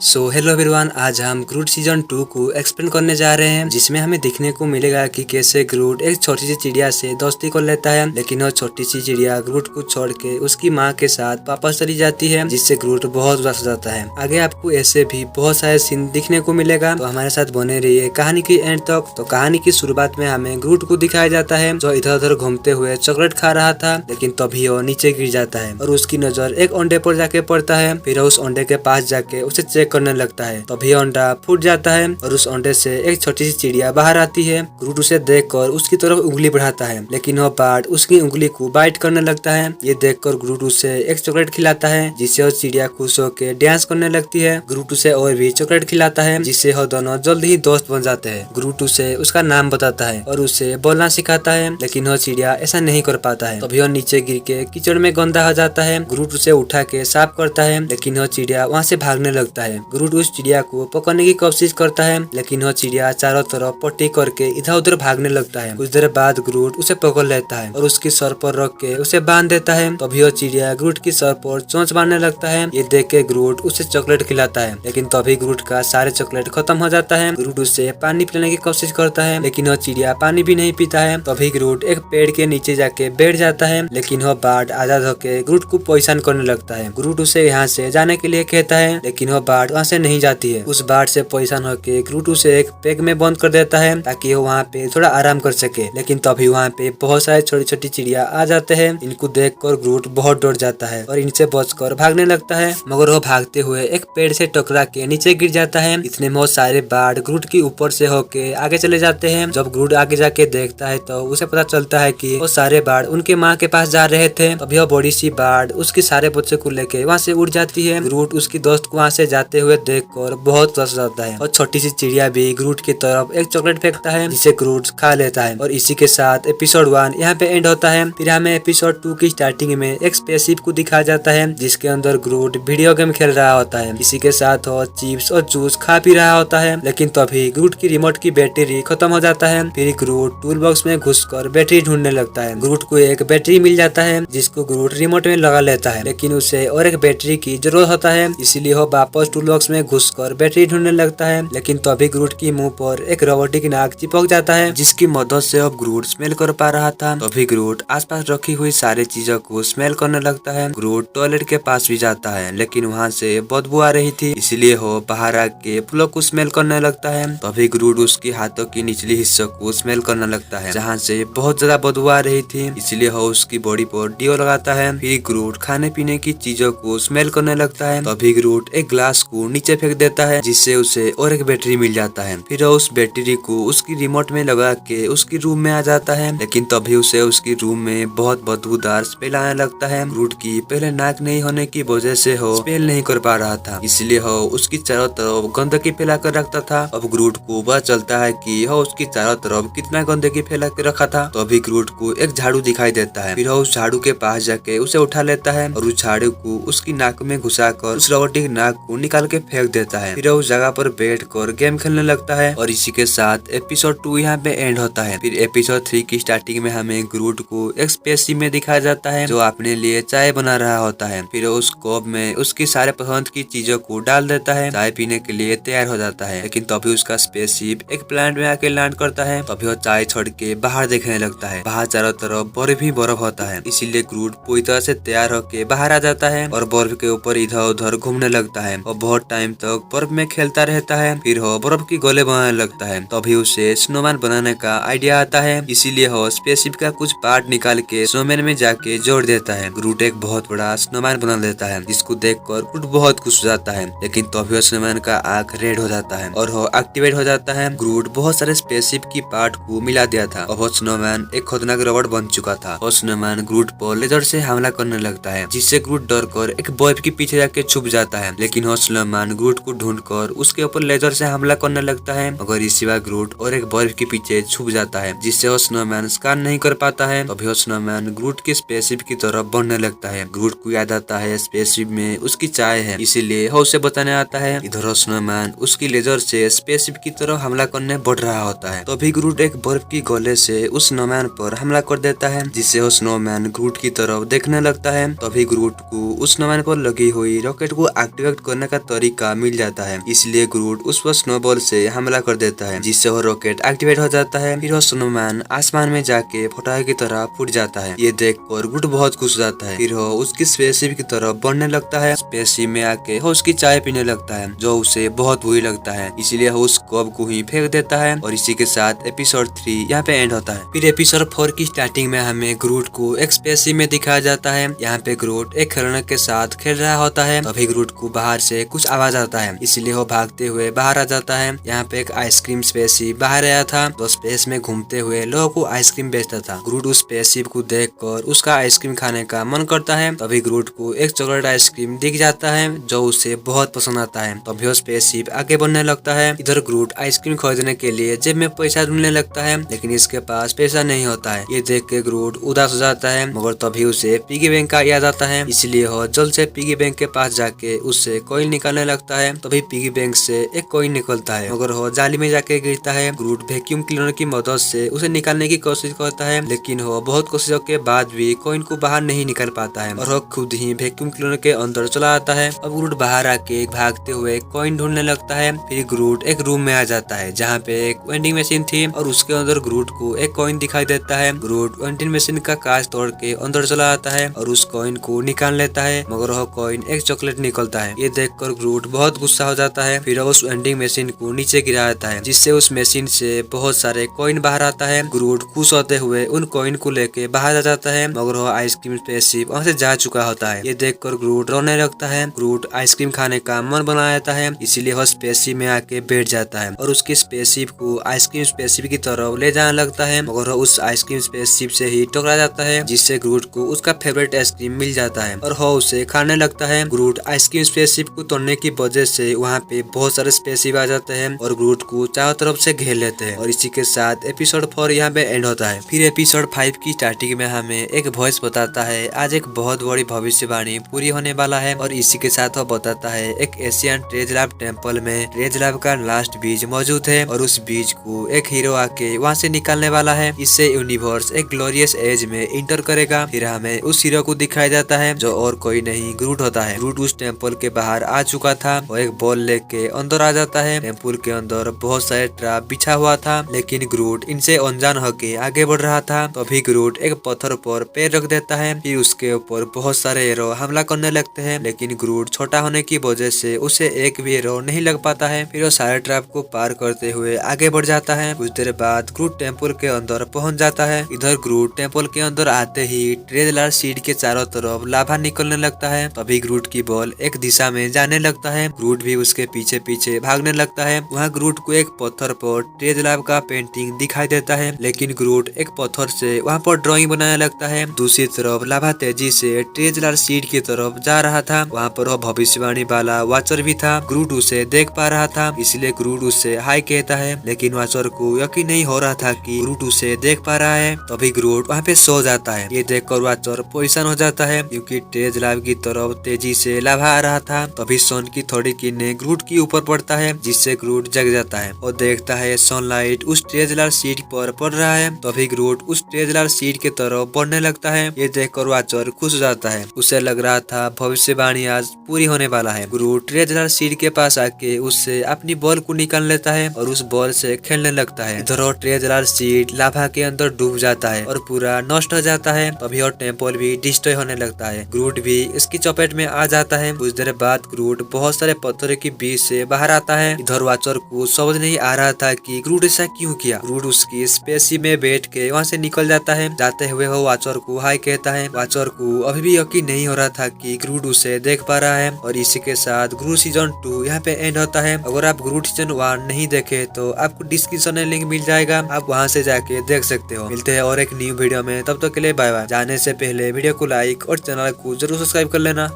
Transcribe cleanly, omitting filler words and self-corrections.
So hello everyone, आज हम ग्रूट season 2 को एक्सप्लेन करने जा रहे हैं, जिसमें हमें देखने को मिलेगा कि कैसे ग्रूट एक छोटी सी चिड़िया से दोस्ती कर लेता है। लेकिन वो छोटी सी चिड़िया ग्रूट को छोड़ के उसकी माँ के साथ वापस चली जाती है, जिससे ग्रूट बहुत उदास हो जाता है। आगे आपको ऐसे भी बहुत सारे सीन दिखने को मिलेगा, तो हमारे साथ बने रहिए कहानी की एंड तक। तो कहानी की शुरुआत में हमें ग्रूट को दिखाया जाता है, जो इधर उधर घूमते हुए चॉकलेट खा रहा था। लेकिन तभी वो नीचे गिर जाता है और उसकी नजर एक अंडे पर जाके पड़ता है। फिर उस अंडे के पास जाके उसे चेक करने लगता है। तभी अंडा फूट जाता है और उस अंडे से एक छोटी सी चिड़िया बाहर आती है। ग्रूट उसे देखकर उसकी तरफ उंगली बढ़ाता है, लेकिन वो बर्ड उसकी उंगली को बाइट करने लगता है। ये देखकर ग्रूट उसे एक चॉकलेट खिलाता है, जिससे वो चिड़िया खुश होकर डांस करने लगती है। ग्रूट उसे और भी चॉकलेट खिलाता है, जिससे वो दोनों जल्द ही दोस्त बन जाते हैं। ग्रूट उसे उसका नाम बताता है और उसे बोलना सिखाता है, लेकिन वो चिड़िया ऐसा नहीं कर पाता है। तभी वो नीचे गिर के कीचड़ में गंदा हो जाता है। ग्रूट उसे उठा के साफ करता है, लेकिन वो चिड़िया वहाँ से भागने लगता है। ग्रूट उस चिड़िया को पकड़ने की कोशिश करता है, लेकिन वो चिड़िया चारों तरफ पट्टी करके इधर उधर भागने लगता है। कुछ देर बाद ग्रूट उसे पकड़ लेता है और उसकी सर पर रख के उसे बांध देता है। तभी वो चिड़िया ग्रूट की सर पर चोंच मारने लगता है। ये देख के ग्रूट उसे चॉकलेट खिलाता है, लेकिन तभी ग्रूट का सारे चॉकलेट खत्म हो जाता है। ग्रूट उसे पानी पिलाने की कोशिश करता है, लेकिन वो चिड़िया पानी भी नहीं पीता है। तभी ग्रूट एक पेड़ के नीचे जाके बैठ जाता है, लेकिन वो बर्ड आजाद होकर ग्रूट को परेशान करने लगता है। ग्रूट उसे यहाँ से जाने के लिए कहता है, लेकिन वो बर्ड वहाँ से नहीं जाती है। उस बर्ड से परेशान होकर ग्रूट उसे एक पैक में बंद कर देता है, ताकि वो वहाँ पे थोड़ा आराम कर सके। लेकिन तभी वहाँ पे बहुत सारे छोटी छोटी चिड़िया आ जाते हैं। इनको देखकर ग्रूट बहुत डर जाता है और इनसे बचकर भागने लगता है, मगर वो भागते हुए एक पेड़ से टकरा के नीचे गिर जाता है। इतने बहुत सारे बर्ड ग्रूट के ऊपर से होके आगे चले जाते हैं। जब ग्रूट आगे जाके देखता है तो उसे पता चलता है कि वो सारे बर्ड उनके माँ के पास जा रहे थे। तभी वो बड़ी सी बर्ड उसके सारे बच्चे को लेके वहाँ से उड़ जाती है। ग्रूट उसकी दोस्त को वहाँ से जाते हुए देखकर बहुत उदास जाता है और छोटी सी चिड़िया भी ग्रूट की तरफ एक चॉकलेट फेंकता है, जिसे ग्रूट खा लेता है। और इसी के साथ एपिसोड 1 यहाँ पे एंड होता है। फिर हमें एपिसोड 2 की स्टार्टिंग में एक स्पेसशिप को दिखाया जाता है, जिसके अंदर ग्रूट वीडियो गेम खेल रहा होता है। इसी के साथ वो चिप्स और जूस खा पी रहा होता है, लेकिन तभी ग्रूट की रिमोट की बैटरी खत्म हो जाता है। फिर ग्रूट टूल बॉक्स में घुसकर बैटरी ढूंढने लगता है। ग्रूट को एक बैटरी मिल जाता है, जिसको ग्रूट रिमोट में लगा लेता है, लेकिन उसे और एक बैटरी की जरूरत होता है। इसीलिए वो वापस टूल बॉक्स में घुसकर बैटरी ढूंढने लगता है। लेकिन तभी ग्रूट की मुंह पर एक रोबोटिक नाक चिपक जाता है, जिसकी मदद से अब ग्रूट स्मेल कर पा रहा था। तभी ग्रूट आसपास रखी हुई सारी चीजों को स्मेल करने लगता है। ग्रूट टॉयलेट के पास भी जाता है, लेकिन वहाँ से बदबू आ रही थी, इसीलिए वो बाहर आके फूलों को स्मेल करने लगता है। तभी ग्रूट उसकी हाथों की निचली हिस्सों को स्मेल करने लगता है, जहाँ से बहुत ज्यादा बदबू आ रही थी, इसलिए वो उसकी बॉडी पर डिओ लगाता है। फिर ग्रूट खाने पीने की चीजों को स्मेल करने लगता है। तभी ग्रूट एक ग्लास को नीचे फेंक देता है, जिससे उसे और एक बैटरी मिल जाता है। फिर उस बैटरी को उसकी रिमोट में लगा के उसकी रूम में आ जाता है, लेकिन तभी उसे उसकी रूम में बहुत बदबूदार स्मेल आने लगता है। ग्रूट की पहले नाक नहीं होने की वजह से वो स्मेल नहीं कर पा रहा था, इसलिए वो उसकी चारों तरफ गंदगी फैला कर रखता था। अब ग्रूट को पता चलता है कि वो उसकी चारों तरफ कितना गंदगी फैला के रखा था। तो अभी ग्रूट को एक झाड़ू दिखाई देता है। फिर वो उस झाड़ू के पास जाके उसे उठा लेता है और उस झाड़ू को उसकी नाक में घुसाकर उस रोबोटिक नाक को निकाल के फेंक देता है। फिर उस जगह पर बैठकर गेम खेलने लगता है। और इसी के साथ एपिसोड 2 यहाँ पे एंड होता है। फिर एपिसोड 3 की स्टार्टिंग में हमें ग्रूट को एक स्पेसशिप में दिखाया जाता है, जो अपने लिए चाय बना रहा होता है। फिर उस कप में उसकी सारे पसंद की चीजों को डाल देता है, चाय पीने के लिए तैयार हो जाता है। लेकिन तभी उसका स्पेसशिप एक प्लेनेट में आके लैंड करता है। तभी वो चाय छोड़ के बाहर देखने लगता है। बाहर चारों तरफ बर्फ ही बर्फ होता है, इसीलिए ग्रूट पूरी तरह से तैयार होके बाहर आ जाता है और बर्फ के ऊपर इधर उधर घूमने लगता है और बहुत टाइम तक बर्फ में खेलता रहता है। फिर वो बर्फ की गोले बनाने लगता है। तभी उसे स्नोमैन बनाने का आइडिया आता है, इसीलिए वो स्पेसशिप का कुछ पार्ट निकाल के स्नोमैन में जाके जोड़ देता है। ग्रूट एक बहुत बड़ा स्नोमैन बना लेता है, जिसको देखकर ग्रूट बहुत खुश हो जाता है। लेकिन तभी स्नोमैन का आँख रेड हो जाता है और वो एक्टिवेट हो जाता है। ग्रूट बहुत सारे स्पेसशिप की पार्ट को मिला दिया था और वो स्नोमैन एक खतरनाक रोबोट बन चुका था। और स्नोमैन ग्रूट पर लेजर से हमला करने लगता है, जिससे ग्रूट डर कर एक बर्फ के पीछे जाके छुप जाता है। लेकिन वो स्नोमैन ग्रूट को ढूंढकर उसके ऊपर लेजर से हमला करने लगता है, मगर इसी बार ग्रूट और एक बर्फ के पीछे छुप जाता है, जिससे वो स्नोमैन स्कैन नहीं कर पाता है। तभी वो स्नोमैन ग्रूट के स्पेसशिप की तरफ बढ़ने लगता है। ग्रूट को याद आता है स्पेसशिप में उसकी चाय है, इसीलिए वो उसे बताने आता है। इधर स्नोमैन उसकी लेजर से स्पेसशिप की तरफ हमला करने बढ़ रहा होता है। तभी ग्रूट एक बर्फ की गोले से उस स्नोमैन पर हमला कर देता है, जिससे वो स्नोमैन ग्रूट की तरफ देखने लगता है। तभी ग्रूट को उस स्नोमैन पर लगी हुई रॉकेट को एक्टिवेट करने का तरीका मिल जाता है। इसलिए ग्रूट उस पर स्नोबॉल से हमला कर देता है, जिससे वो रॉकेट एक्टिवेट हो जाता है। फिर वो स्नोमैन आसमान में जाके फटाके की तरह फूट जाता है। ये देखकर ग्रूट बहुत खुश हो जाता है। फिर वो उसकी स्पेसशिप की तरफ बढ़ने लगता है। स्पेसशिप में आके वो उसकी चाय पीने लगता है, जो उसे बहुत बुरी लगता है। इसलिए वो उस कप को ही फेंक देता है। और इसी के साथ एपिसोड 3 यहाँ पे एंड होता है। फिर एपिसोड 4 की स्टार्टिंग में हमें ग्रूट को एक स्पेसशिप में दिखाया जाता है। यहाँ पे ग्रूट एक खिलौने के साथ खेल रहा होता है। तभी ग्रूट को बाहर से कुछ आवाज आता है, इसलिए वो भागते हुए बाहर आ जाता है। यहाँ पे एक आइसक्रीम स्पेसशिप बाहर आया था, जो स्पेस में घूमते हुए लोगों को आइसक्रीम बेचता था। ग्रूट उस स्पेसशिप को देखकर उसका आइसक्रीम खाने का मन करता है। तभी ग्रूट को एक चॉकलेट आइसक्रीम दिख जाता है, जो उसे बहुत पसंद आता है। तभी वो स्पेसशिप आगे बढ़ने लगता है। इधर ग्रूट आइसक्रीम खरीदने के लिए जेब में पैसा ढूंढने लगता है, लेकिन इसके पास पैसा नहीं होता है। ये देख के ग्रूट उदास हो जाता है, मगर तभी उसे पिगी बैंक का याद आता है। इसलिए वो जल्द से पिगी बैंक के पास जाके उससे कॉइन निकालने लगता है। तभी पिगी बैंक से एक कॉइन निकलता है, मगर वो जाली में जाके गिरता है। ग्रूट वैक्यूम क्लीनर की मदद से उसे निकालने की कोशिश करता है, लेकिन वो बहुत कोशिशों के बाद भी कॉइन को बाहर नहीं निकाल पाता है और वो खुद ही वैक्यूम क्लीनर के अंदर चला आता है। अब ग्रूट बाहर आके भागते हुए कॉइन ढूंढने लगता है। फिर ग्रूट एक रूम में आ जाता है, जहाँ पे एक वेंडिंग मशीन थी और उसके अंदर ग्रूट को एक कॉइन दिखाई देता है। ग्रूट वेंडिंग मशीन का कांच तोड़ के अंदर चला आता है और उस कॉइन को निकाल लेता है, मगर वह कॉइन एक चॉकलेट निकलता है। ये देखकर ग्रूट बहुत गुस्सा हो जाता है। फिर उस वेंडिंग मशीन को नीचे गिरा देता है, जिससे उस मशीन से बहुत सारे कॉइन बाहर आता है। ग्रूट खुश होते हुए उन कॉइन को लेके बाहर आ जाता है, मगर वह आइसक्रीम स्पेसशिप वहाँ से जा चुका होता है। ये देखकर ग्रूट रोने लगता है। ग्रूट आइसक्रीम खाने का मन बना लेता है, इसीलिए वह स्पेसशिप में आके बैठ जाता है और उसकी स्पेसशिप को आइसक्रीम स्पेसशिप की तरफ ले जाने लगता है, मगर वह उस आइसक्रीम स्पेसशिप से ही टकरा जाता है, जिससे ग्रूट को उसका फेवरेट आइसक्रीम मिल जाता है और वह उसे खाने लगता है। ग्रूट आइसक्रीम स्पेसशिप को तोड़ने की वजह से वहाँ पे बहुत सारे स्पेसशिप आ जाते हैं और ग्रूट को चारों तरफ से घेर लेते हैं। और इसी के साथ एपिसोड 4 यहाँ पे एंड होता है। फिर एपिसोड 5 की स्टार्टिंग में हमें एक वॉइस बताता है आज एक बहुत बड़ी भविष्यवाणी पूरी होने वाला है। और इसी के साथ वो बताता है एक एशियन ट्रेज लैब टेम्पल में ट्रेज लैब का लास्ट बीज मौजूद है और उस बीज को एक हीरो आके वहाँ से निकालने वाला है। इससे यूनिवर्स एक ग्लोरियस एज में इंटर करेगा। फिर हमें उस हीरो को दिखाया जाता है, जो और कोई नहीं ग्रूट होता है। ग्रूट उस टेम्पल के बाहर आ चुका था और एक बॉल लेके अंदर आ जाता है। टेम्पल के अंदर बहुत सारे ट्रैप बिछा हुआ था, लेकिन ग्रूट इनसे अनजान होके आगे बढ़ रहा था। तभी ग्रूट एक पत्थर पर पैर रख देता है। फिर उसके ऊपर बहुत सारे एरो हमला करने लगते हैं, लेकिन ग्रूट छोटा होने की वजह से उसे एक भी एरो नहीं लग पाता है। फिर वो सारे ट्रैप को पार करते हुए आगे बढ़ जाता है। कुछ देर बाद ग्रूट टेम्पल के अंदर पहुंच जाता है। इधर ग्रूट टेम्पल के अंदर आते ही ट्रेजलर सीड के चारों तरफ लाभा निकलने लगता है। तभी ग्रूट की बॉल एक दिशा में जाने लगता है। ग्रूट भी उसके पीछे पीछे भागने लगता है। वहाँ ग्रूट को एक पत्थर पर ट्रेजलर का पेंटिंग दिखाई देता है, लेकिन ग्रूट एक पत्थर से वहाँ पर ड्राइंग बनाने लगता है। दूसरी तरफ लाभा तेजी से ट्रेजलर सीड की तरफ जा रहा था। वहाँ पर वह भविष्यवाणी वाला वाचर भी था। ग्रूट उसे देख पा रहा था, इसलिए ग्रूट उससे हाय कहता है, लेकिन वाचर को यकीन नहीं हो रहा था कि ग्रूट उसे देख पा रहा है। तभी ग्रूट वहाँ पे सो जाता है। ये देखकर वाचर परेशान हो जाता है, क्योंकि ट्रेज लैब की तरफ तेजी से लाभा आ रहा था। तभी सन की थोड़ी किरणें ग्रूट के ऊपर पड़ता है, जिससे ग्रूट जग जाता है और देखता है सनलाइट उस ट्रेजलर सीड पर पड़ रहा है। तभी ग्रूट उस ट्रेजलर सीड के तरफ बढ़ने लगता है। ये देखकर वाचर खुश हो जाता है। उसे लग रहा था भविष्यवाणी आज पूरी होने वाला है। ग्रूट ट्रेजलर सीड के पास आके उससे अपनी बॉल को निकाल लेता है और उस बॉल से खेलने लगता है। इधर ट्रेजलर सीड लाभा के अंदर डूब जाता है और पूरा नष्ट हो जाता है। तभी और टेम्पल भी डिस्ट्रॉय होने लगता है। ग्रूट भी इसकी चपेट में आ जाता है। कुछ देर बाद ग्रूट बहुत सारे पत्थरों के बीच से बाहर आता है। इधर वाचर को समझ नहीं आ रहा था कि ग्रूट ऐसा क्यों किया। ग्रूट उसकी स्पेसशिप में बैठ के वहाँ से निकल जाता है। जाते हुए वो वाचर को हाय कहता है। वाचर को अभी भी यकीन नहीं हो रहा था कि ग्रूट उसे देख पा रहा है। और इसी के साथ ग्रूट सीजन 2 यहाँ पे एंड होता है। अगर आप ग्रूट सीजन 1 नहीं देखे तो आपको डिस्क्रिप्शन में लिंक मिल जाएगा, आप वहाँ से जाके देख सकते हो। मिलते हैं और एक न्यू वीडियो में, तब तक के लिए बाय बाय। जाने से पहले वीडियो को लाइक और चैनल को जरूर सब्सक्राइब कर लेना।